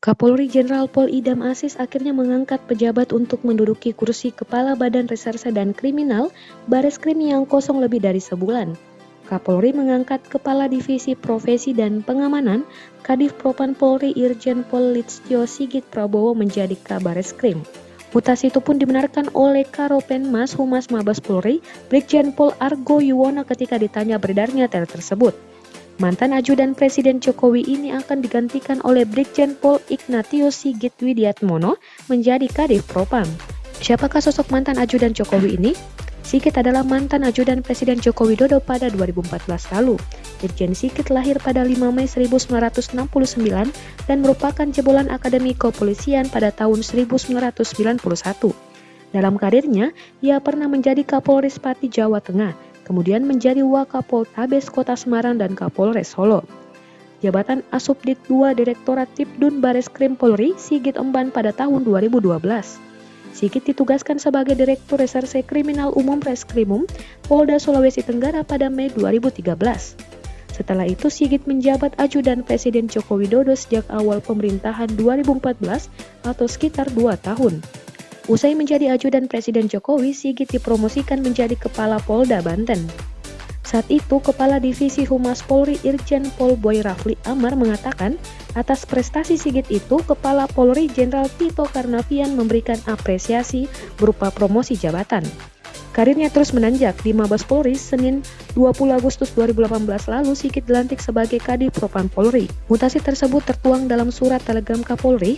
Kapolri Jenderal Pol Idam Aziz akhirnya mengangkat pejabat untuk menduduki kursi Kepala Badan Reserse dan Kriminal Bareskrim yang kosong lebih dari sebulan. Kapolri mengangkat Kepala Divisi Profesi dan Pengamanan Kadif Propam Polri Irjen Pol Listio Sigit Prabowo menjadi Kabareskrim. Mutasi itu pun dibenarkan oleh Karopenmas Humas Mabes Polri Brigjen Pol Argo Yuwono ketika ditanya beredarnya tel tersebut. Mantan ajudan Presiden Jokowi ini akan digantikan oleh Brigjen Pol Ignatius Sigit Widiatmono menjadi Kadif Propam. Siapakah sosok mantan ajudan Jokowi ini? Sigit adalah mantan ajudan Presiden Joko Widodo pada 2014 lalu. Irjen Sigit lahir pada 5 Mei 1969 dan merupakan jebolan Akademi Kepolisian pada tahun 1991. Dalam karirnya, ia pernah menjadi Kapolres Pati Jawa Tengah, kemudian menjadi Wakapoltabes Kota Semarang dan Kapolres Solo. Jabatan Asubdit 2 Direktorat Tipdun Bareskrim Polri, Sigit emban pada tahun 2012. Sigit ditugaskan sebagai Direktur Reserse Kriminal Umum Reskrimum Polda Sulawesi Tenggara pada Mei 2013. Setelah itu Sigit menjabat ajudan Presiden Joko Widodo sejak awal pemerintahan 2014 atau sekitar 2 tahun. Usai menjadi ajudan Presiden Jokowi, Sigit dipromosikan menjadi Kepala Polda Banten. Saat itu, Kepala Divisi Humas Polri Irjen Pol Boy Rafli Amar mengatakan, atas prestasi Sigit itu, Kepala Polri Jenderal Tito Karnavian memberikan apresiasi berupa promosi jabatan. Karirnya terus menanjak di Mabes Polri. Senin 20 Agustus 2018 lalu, Sigit dilantik sebagai Kadif Propam Polri. Mutasi tersebut tertuang dalam surat telegram Kapolri.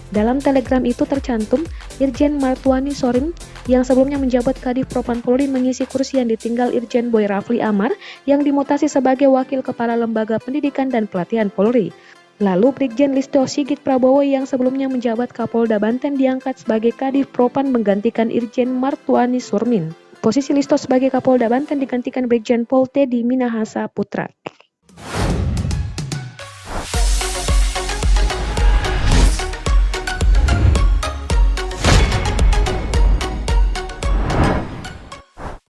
Dalam telegram itu tercantum, Irjen Martuani Sorim yang sebelumnya menjabat Kadif Propam Polri mengisi kursi yang ditinggal Irjen Boy Rafli Amar yang dimutasi sebagai Wakil Kepala Lembaga Pendidikan dan Pelatihan Polri. Lalu Brigjen Listio Sigit Prabowo yang sebelumnya menjabat Kapolda Banten diangkat sebagai Kadif Propam menggantikan Irjen Martuani Surmin. Posisi Listio sebagai Kapolda Banten digantikan Brigjen Pol Teddy Minahasa Putra.